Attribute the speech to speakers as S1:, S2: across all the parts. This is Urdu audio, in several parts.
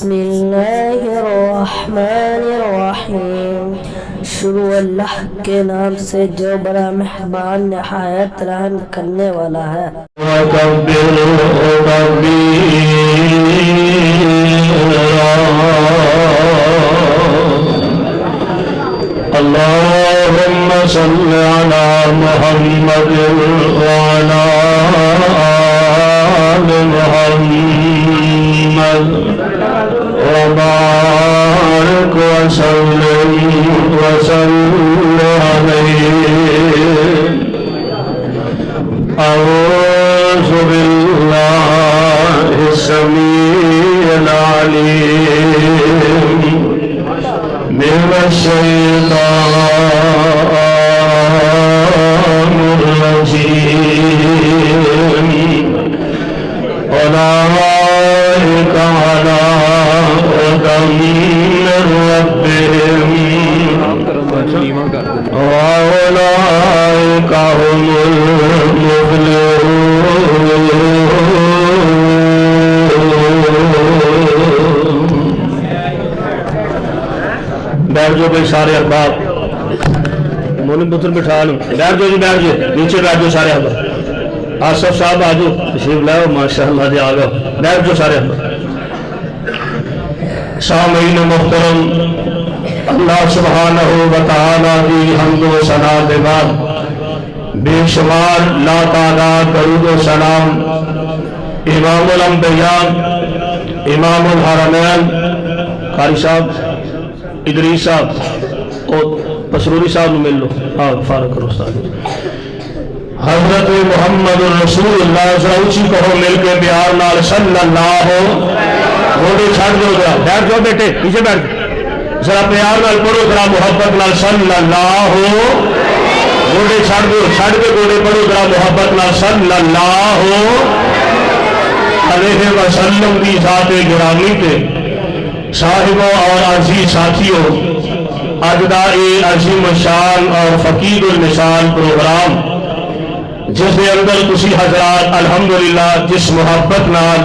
S1: بسم اللہ الرحمن الرحیم. شروع اللہ کے نام سے جو بڑا مہربان نہایت رحم کرنے والا ہے.
S2: اللهم صل على محمد وعلى آل محمد وبارك وسلم عليه. أعوذ بالله السميع العليم من الشيطان الرجيم. أولئك على هدى من ربهم وأولئك هم المفلحون. بیٹھ جو بھائی سارے احباب، مومن پتر بٹھا لو. بیٹھ جو جی، بیٹھ جو نیچے، بیٹھ جو سارے احباب. آصف صاحب آجو تشریف لائے. ماشاءاللہ جی آ گئے. بیٹھ جو سارے احباب. سامعین محترم، اللہ سبحانہ و تعالیٰ دی حمد و ثنا دے بعد بے شمار لا تعداد درود و سلام امام الانبیاء، امام الحرمین قاری صاحب، ادریس صاحب اور پسروری صاحب میں مل لو. فارغ کرو استاد. حضرت محمد رسول اللہ ذرا اونچی کہو مل کے پیار نال صلی اللہ. گوڑے چھڑ دو ذرا. بیٹھ جاؤ بیٹے، پیچھے بیٹھ ذرا پیار نال پڑھو، ذرا محبت نال صلی اللہ. گوڑے چھڑ دو، چھڑ کے گوڑے پڑھو ذرا محبت نال صلی اللہ علیہ وسلم دی ذات گرامی تے. صاحبوں اور عزیز ساتھیوں، اج دا اے عظیم الشان اور فقیر المثال پروگرام جس دے اندر تسی حضرات الحمدللہ جس محبت نال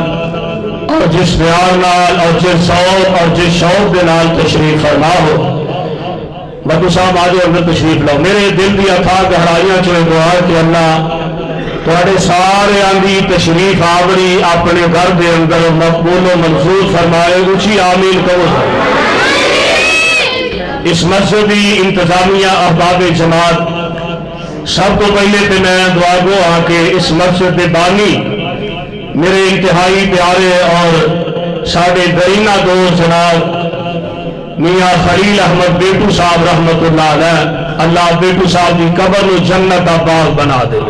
S2: اور جس پیار نال اور جس ذوق اور جس شوق دے نال تشریف فرما ہو. بٹو صاحب آجو اندر تشریف لاؤ. میرے دل دی اتھاہ گہرائیاں چویں دعا کہ اللہ تواڈے سارے آندی تشریف آوری اپنے گھر دے اندر مقبول و منظور فرمائے. اونچی آمین کہو. اس مسجد دی انتظامیہ، احباب جماعت، سب کو پہلے تے میں دعا گو آ کے اس مسجد دے بانی میرے انتہائی پیارے اور ساڑھے درینہ دوست جناب میاں خلیل احمد بیٹو صاحب رحمت اللہ علیہ، اللہ بیٹو صاحب دی قبر نو جنت دا باغ بنا دے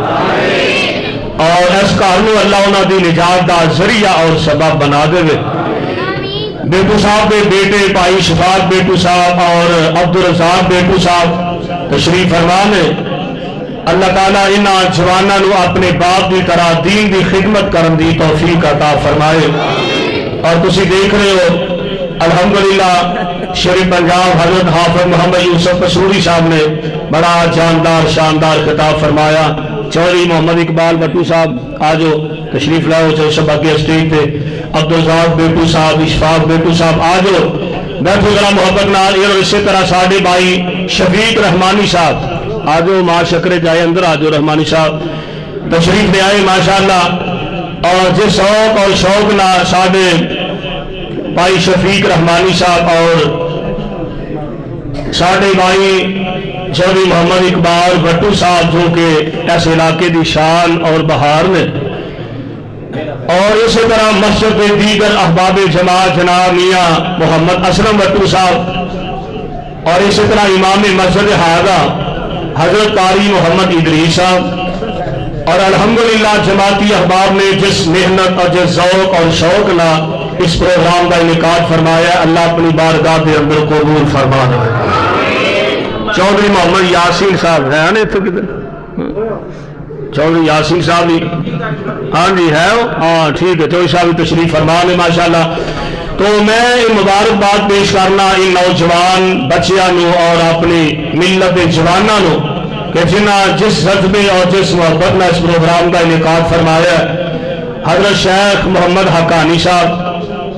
S2: اور اس گھر نو اللہ انہاں دی نجات دا ذریعہ اور سبب بنا دے. بیٹو صاحب دے بیٹے بھائی شفاعت بیٹو صاحب اور عبدالرزاق بیٹو صاحب تشریف فرما نے. اللہ تعالیٰ انہاں جواناں نو اپنے باپ دی طرح دین دی خدمت کرن دی توفیق عطا فرمائے. اور تسی دیکھ رہے ہو الحمدللہ شریف پنجاب حضرت حافظ محمد یوسف پسروری صاحب نے بڑا جاندار شاندار خطاب فرمایا. چودھری محمد اقبال بٹو صاحب آجو تشریف لائے ہو سب آگے اسٹیج پہ. عبدالرزاق بیٹو صاحب، اشفاق بیٹو صاحب آجو بیٹھو ذرا محبت نال. اور اسی طرح ساڑھے بھائی شفیق رحمانی صاحب آجو، ماں شکر جائے اندر آجو. رحمانی صاحب تشریف لے آئے ماشاءاللہ. اور جس شوق اور شوق نہ ساڑھے بھائی شفیق رحمانی صاحب اور ساڑھے بھائی چودھری محمد اقبال بٹو صاحب جو کہ اس علاقے دی شان اور بہار نے. اور اسی طرح مسجد دیگر احباب جماعت جناب میاں محمد اسلم بٹو صاحب اور اسی طرح امام مسجد حاضہ حضرت قاری محمد ادریس صاحب. اور الحمدللہ جماعتی احباب نے جس محنت اور جس ذوق اور شوق نہ اس پروگرام کا انعقاد فرمایا، اللہ اپنی بارگاہ کے اندر قبول فرمانا. چودھری محمد یاسین صاحب ہے نا اتنے کدھر؟ چودھری یاسین صاحب بھی ہاں جی ہے. ہاں ٹھیک ہے، چودھری صاحب بھی تشریف فرما لے ماشاءاللہ. تو میں مبارکباد پیش کرنا ان نوجوان بچیاں اور اپنی ملت جواناں نو کہ جنہاں جس جذبے اور جس محبت نے اس پروگرام کا انعقاد فرمایا. حضرت شیخ محمد حقانی صاحب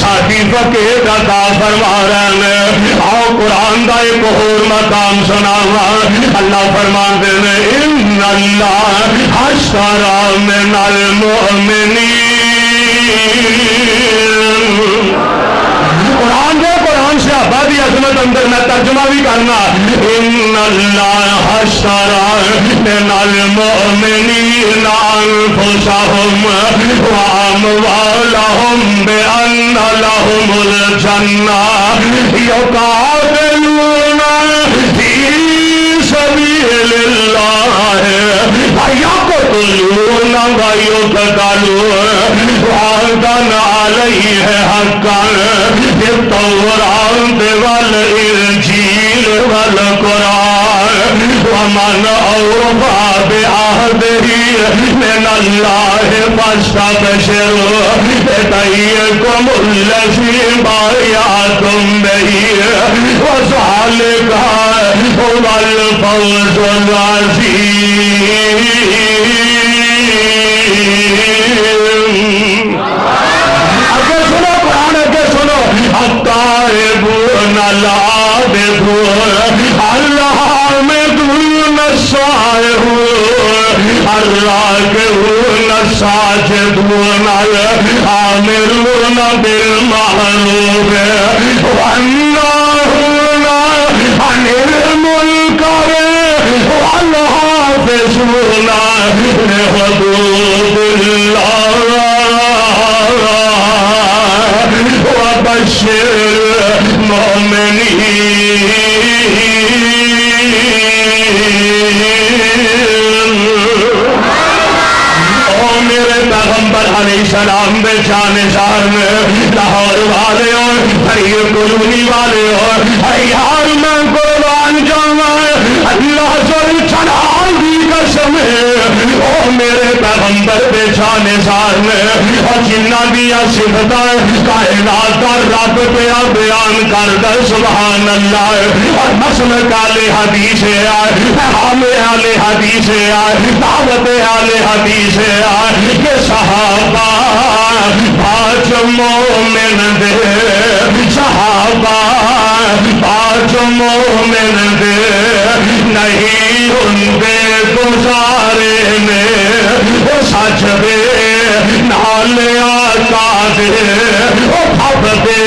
S2: ساڈی فقیر عطا فرما رہے ہیں۔ آؤ قرآن دا ایک اور مقام سناوا، اللہ فرماندے نے ان اللہ اشتری من المؤمنین، قرآن صحابہ دی عظمت اندر میں ترجمہ بھی کرنا، ان اللہ اشتری من المؤمنین انفسهم واموالهم بان لهم الجنہ یقاتلون فی سبیل اللہ ویقتلون ویقتلون وعدا علیہ حقا فی التوراۃ والانجیل والقرآن ومن اوفی بعہدہ من اللہ فاستبشروا ببیعکم الذی بایعتم بہ وذلک هو الفوز العظیم۔ اگر سنو قرآن، اگر سنو التائبون العابدون الحامدون السائحون الراکعون الساجدون الآمرون بالمعروف والناہون عن المنکر والحافظون لحدود اللہ وبشر المؤمنین۔ او میرے پیغمبر علیہ السلام بے جانشار میں لاہور والے اور حریر کلونی والے اور یار میں قربان جاؤں اللہ جل جلال دی قسم ہے، او میرے پیغمبر بے جانشار میں اور جنہ دیا صفتیں کائنات کا رب پہ بیان کر دے سبحان اللہ، اور مسلک اہل حدیث ہے، پیغام اہل حدیث ہے، دعوت اہل حدیث ہے، یہ صحابہ پانچ مومن دے، صحابہ پانچ مومن دے نہیں ان دے گزارے نے، وہ سچ دے نال آقا دے، وہ بھب دے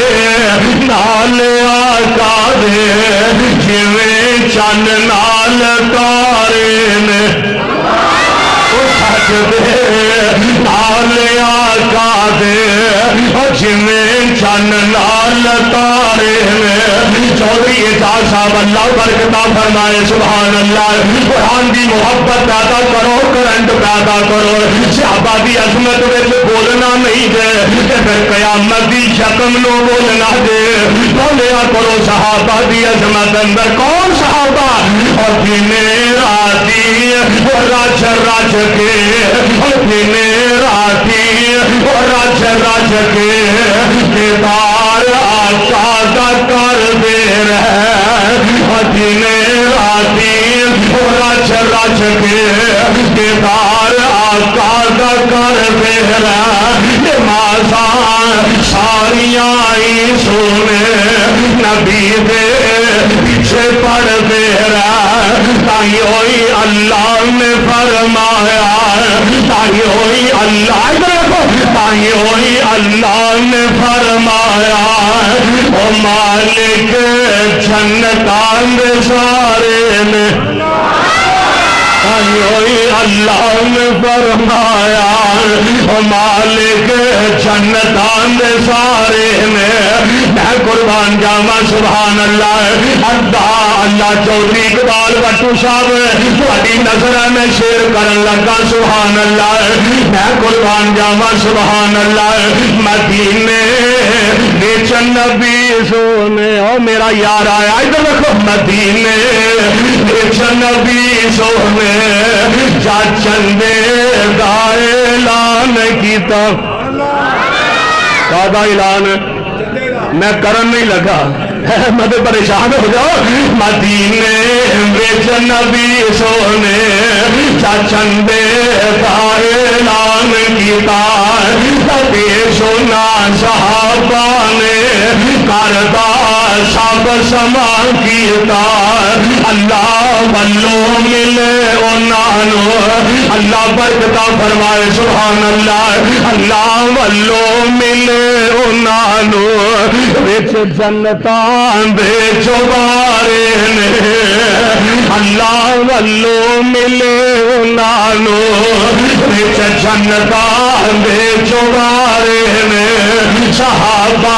S2: نال آقا دے، جویں چن نال تارے نے، سچ دے نال آقا دے جویں چن نال تارے نے۔ چودھری اعجاز صاحب اللہ برکتہ فرمائے سبحان اللہ، قرآن دی محبت پیدا کرو، کرنٹ پیدا کرو، صحابہ دی عظمت وچ بولنا نہیں دے کہ پھر قیامت دی شکم نو بولنا دے، بولیا کرو صحابہ دی عظمت اندر کون صحابہ، اور جنہیں راتی رج رج کے، اور جنہیں راتی رج رج کے دیدار آقا دا کر دے رہے، اور جنہیں راتی رج رج کے دیدار آقا دا کر دے رہے، نمازاں ساریاں ہی سونے نبی دے پیچھے پڑھ دے رہے، تائی ہوئی اللہ نے فرمایا، تائی ہوئی اللہ، تائی ہوئی اللہ نے فرمایا، او مالک جنتان دے سارے میں، تائی ہوئی اللہ نے فرمایا، او مالک جنتان دے سارے میں، میں قربان جاواں سبحان اللہ۔ اللہ چودھری اقبال بٹو صاحب تھوڑی نظر میں شیر کرن لگا سبحان اللہ، میں قربان جاواں سبحان اللہ۔ مدینے وچ نبی سونے، او میرا یار آیا ادھر دیکھو، مدینے وچ نبی سونے چاچن دے دا اعلان کیتا، کا اعلان میں کرن نہیں لگا، میں تو پریشان ہو جاؤ۔ مدینے وچ نبی سونے چاچن دے دا اعلان کیتا، صحابہ نے کردا سب سما کیتا اللہ والوں ملے انہوں اللہ برکتہ فرمائے سبحان اللہ اللہ والوں ملے انہوں وچ جنتاں دے چوبارے نے اللہ والوں ملے انہوں وچ جنتاں دے چوبارے نے صحابہ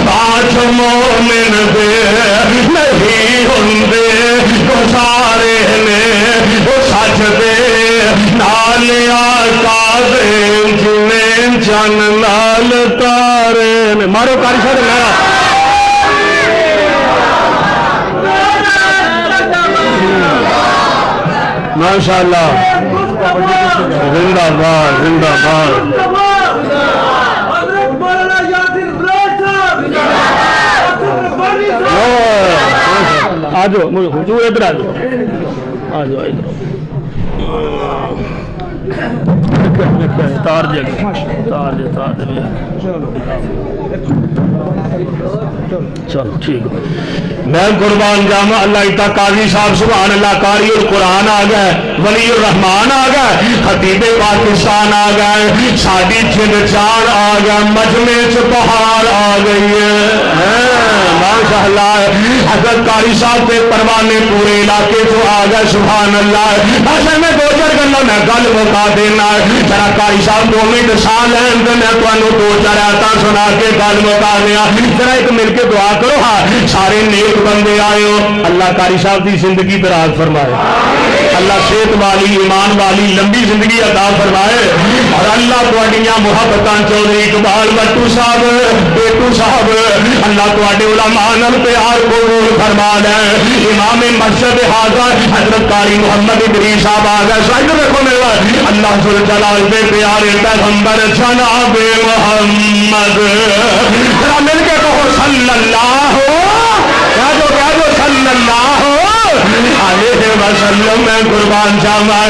S2: پانچ مومن دے نہیں ہوندے گزارے نے وہ سچ دے نال آقا دے جنہیں جن نال تارے نے مارو کاری شاہ میرا ماشاءاللہ زندہ باد زندہ باد آجو حضور ادھر آجو آجو تار دے چلو ٹھیک میں قربان جاما اللہ تا قاضی صاحب سبحان اللہ قاری القرآن آ گئے ولی الرحمان آ گئے خطیب پاکستان آ گئے ساڈی چھن چان آ گئے مجمع چپہار آ گئی ہے ماشاء اللہ حضرت قاری صاحب کے پروانے پورے علاقے جو آ گئے سبحان اللہ بس میں دو چار گلا میں گل مکا دینا ذرا قاری صاحب 2 منٹ سا لین تو میں تمہیں 2-4 آیات سنا کے گل مکا دیا ذرا ایک مل کے دعا کرو ہاں سارے نیک بندے آئے ہو اللہ قاری صاحب کی زندگی دراز فرمائے اللہ صحت والی ایمان والی لمبی زندگی عطا فرمائے اور اللہ تواڈیاں محبتاں چودھری اقبال بٹو صاحب بیٹو صاحب اللہ تواڈے علماء نال پیار قبول فرما لے امام مسجد حاضر حضرت قاری محمد ادریس صاحب آ گئے سائڈ دیکھو میرا اللہ ذل جلال دے پیارے پیغمبر جناب محمد ذرا مل کے کہو صلی اللہ کہہ دو صلی اللہ علیہ وسلم میں قربان جاواں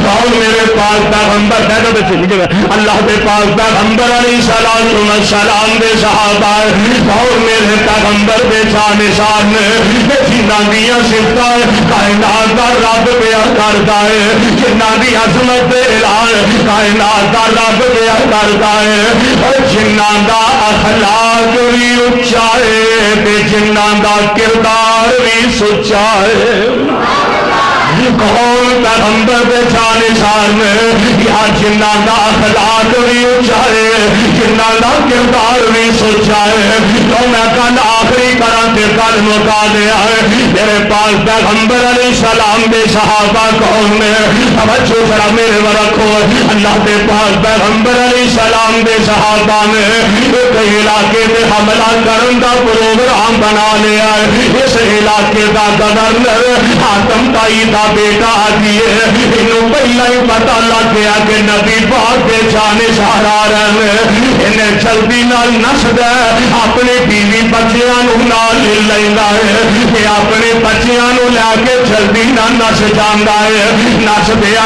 S2: اور میرے پاک پیغمبر کہہ دو بچے اللہ دے پاک پیغمبر علیہ الصلوۃ والسلام دے صحابہ اور میرے پیغمبر دے شان شان جنہاں دیاں صفتاں کائنات دا رب بیان کردا ہے جنہاں دی عظمت دے اعلان کائنات دا رب بیان کردا ہے اور جنہاں دا اخلاق بھی اونچا ہے تے جنہاں دا کردار بھی سچا ہے کون پیغمبر دے شان شان یا جنہاں دا اخلاق بھی اونچا ہے جنہاں دا کردار بھی سچا ہے تو میں کل آخری کرا تے کل مکا دیا ہے میرے پاس پیغمبر علیہ السلام دے صحابہ کون نے توجہ ذرا میرے ورکھو اللہ دے پاس پیغمبر علیہ السلام دے صحابہ نے ایک علاقے میں حملہ کرن دا پروگرام بنا لیا ہے اس علاقے دا گورنر حاتم تائی دا بیٹا آدیے انہوں پہلا ہی پتہ لگ گیا کہ نبی پاک کے جانے سہارا رہے انہیں جلدی نال نسد ہے اپنے بیوی بچیاں نو نال لینا ہے کہ اپنے بچیاں نو لے کے جلدی نہ نس جاندا ہے نس دیا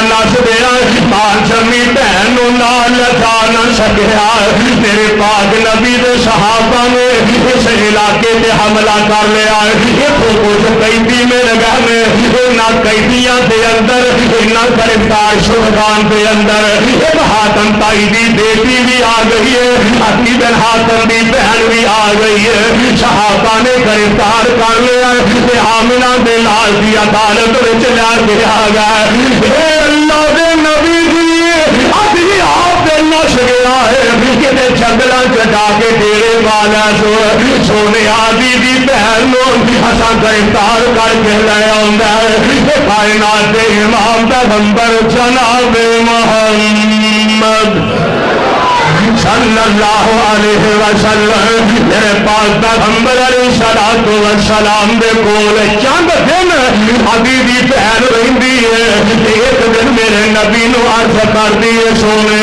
S2: ماں جمی بہن نو نال جا نہ سکیا میرے پاک نبی دے صحابہ نے اس علاقے تے حملہ کر لیا ہے یہ کچھ قیدی میں لگا میں نہ قیدیاں دے اندر نہ گرفتار شدگان دے اندر ایک حاتم تائی دی بیٹی بھی آ گئی ہے اپنی بن حاتم دی بہن بھی آ گئی ہے صحابہ نے گرفتار کر لیا ہے آمنہ دے لال دی عدالت وچ لے کے آ گیا اے اللہ دے نبی دی ابھی آپ دے نش گیا ہے کہ جنگلاں چڑھا کے ڈیرے والا سونے آدی دی بہن نو اساں گرفتار کر کے لے آوندا ہے کائنات دے امام پیغمبر جناب محمد صلی اللہ علیہ وسلم میرے پاس پیغمبر علیہ الصلوۃ والسلام دے کول چند دن ابھی بھی بہن رہندی ہے ایک دن میرے نبی نو عرض کردی ہے سونے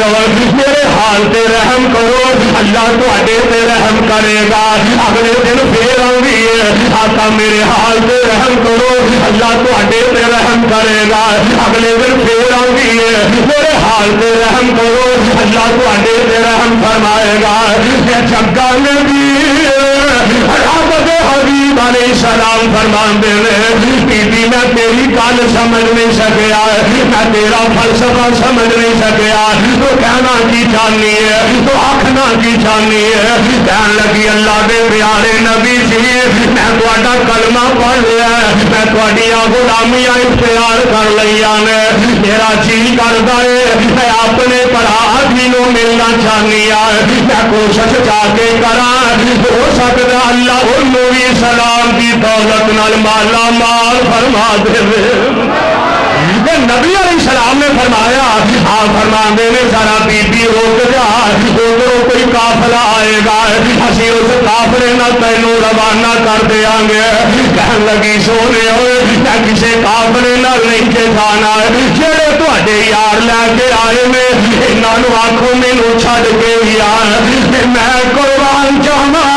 S2: میرے حال تے رحم کرو اللہ تواڈے تے رحم کرے گا اگلے دن پھر آوندی ہے آقا میرے حال تے رحم کرو اللہ تواڈے تے رحم کرے گا اگلے دن پھر آوندی ہے میرے نال تے رحم کرو اللہ تواڈے تے رحم فرمائے گا جگہ نبی رب دے حبیب علیہ السلام فرماندے نے بی بی میں تیری گل سمجھ نہیں سکیا میں تیرا فلسفہ سمجھ نہیں سکیا تو کہنا کی چاہنی ہے تو آکھنا کی چاہنی ہے کہن لگی اللہ دے پیارے نبی جی میں تہاڈا کلمہ پڑھ لیا میں تہاڈیاں غلامیاں اختیار کر لئیاں نے میرا جی کردا ہے میں اپنے بھرا جی نوں ملنا چاہنی ہے میں کوشش جا کے کراں ہو سکدا اللہ انہوں بھی سلام کی دولت نال مالا مال فرما دے نبی علیہ السلام نے فرمایا آپ فرماندے نے ذرا بی بی روک جا ادھروں کوئی قافلہ آئے گا اسی اس قافلے نہ تینوں روانہ کر دیاں گے کہن لگی سونے ہوئے میں کسے قافلے نہ نہیں کے جانا ہے جڑے تہاڈے یار لے کے آئے میں انہاں نوں آکھو مینوں چھڈ کے یار میں قربان جاواں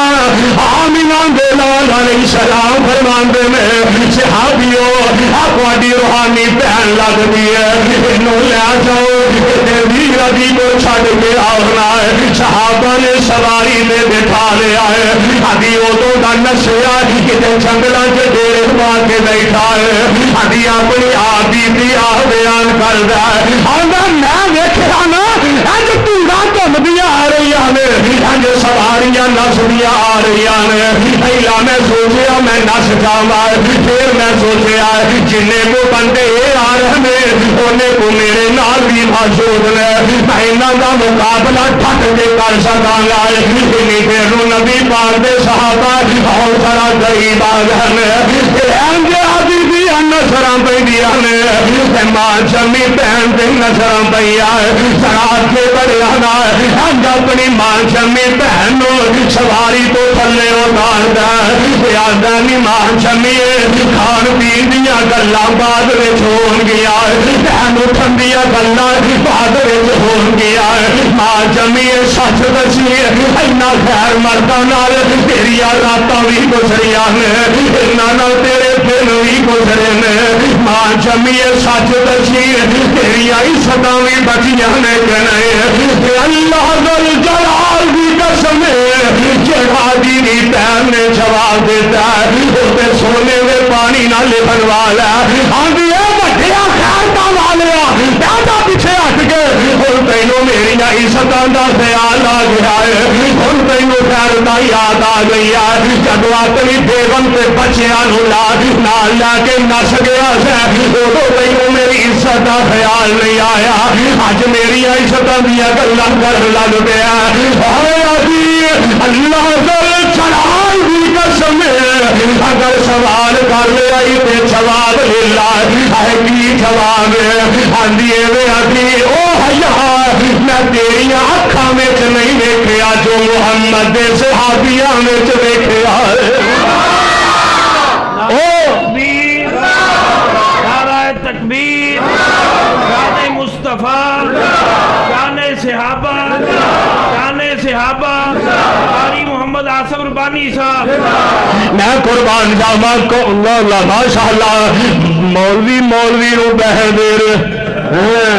S2: آمینہ دے لال علیہ السلام فرماندے نے صحابیو تہاڈی روحانی بہن لگدی ہے انہوں لے جاؤ ویر ابھی کو چھڈ کے آنا ہے صحابہ نے سواری میں بٹھا لیا ہے ابھی ادو کا نشیا کتنے جنگلوں کے ڈیرے پا کے بیٹھا ہے ابھی اپنی آپ بھی بیان کر رہا ہے آندا میں دیکھا نا اج ٹوڑا گھومدیاں آ رہی ہیں اج سواریاں نسدیاں آ رہی ہیں پہلا میں سوچیا میں نس جاواں پھر میں سوچیا جنے کو بندے آ رہے ہیں انہیں کو میرے نال بھی موجود نے میں انہاں دا مقابلہ ٹھٹ کے کر سکاں گا انہی پھر نبی پاک دے صحابہ اور سارا غریب آ گئے انجے آدھی بھی نظراں پیندیاں نے ماں جمی بہن دے نظراں پیا ذرا کے بڑے آنا انج اپنی ماں جمی بہن نوں سواری تو تھلے اتاردا آندا نہیں ماں جمی کھان پین دیاں گلاں بعد وچ ہون گیا بہن اٹھن دیاں گلاں بعد وچ ہون گیا ماں جمی سچ دسی اینا خیر مرداں نال تیریاں راتاں بھی گزریاں نے انہاں نال تیرے دن بھی گزرے نے ماں جمی سچ دسی تیریاں عزتاں بھی بچیاں نے کہ نہیں اللہ ذل جلال دی قسم جڑا دی بہن نے جواب دیتا ہے تے سونے دے پانی نہ لبن والا آندی ہے وڈیا خیرتاں والیا پیدا پیچھے ہٹ کے ہن تینوں میریاں عزتاں دا خیال آ گیا ہے ہن تینوں خیرتاں یاد آ گئی ہے جدوں اپنی بیگم تے بچیاں نوں نال لا کے نس گیا ہے اودوں تینوں میری عزت دا خیال نہیں آیا اج میریاں عزتاں دیاں گلاں کرن لگ پیا ہائے ابھی اللہ ذل جلال دی قسم اگر سوال کر لیا تے جواب للہ ہے کی جواب آندی ہے ابھی او حیا میں تیریاں اکھاں وچ نہیں ویکھیا جو محمد دے صحابیاں وچ ویکھیا
S3: تکبیر نعرہ تکبیر شان مصطفیٰ شان صحابہ قاری محمد آصف ربانی صاحب
S2: میں قربان جاواں کو اللہ ماشاءاللہ مولوی رو بہدر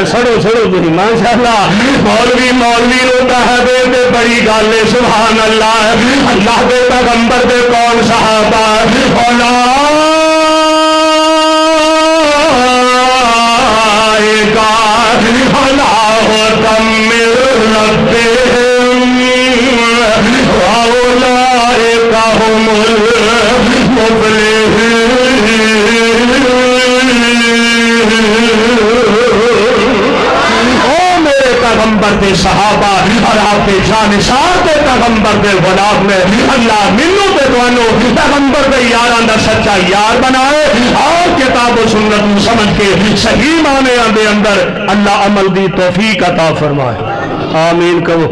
S2: سڑو تھی ماشاءاللہ مولوی رو بہدر تے بڑی گل ہے سبحان اللہ اللہ دے پیغمبر دے کون صحابہ پیغمبر دے صحابہ اور آپ کے جانشار دے پیغمبر دے غلام نے اللہ منو تے توانو پیغمبر دے یاراں دا سچا یار بنائے اور کتاب و سنت سمجھ کے صحیح معنی دے اندر اللہ عمل دی توفیق عطا فرمائے آمین کہو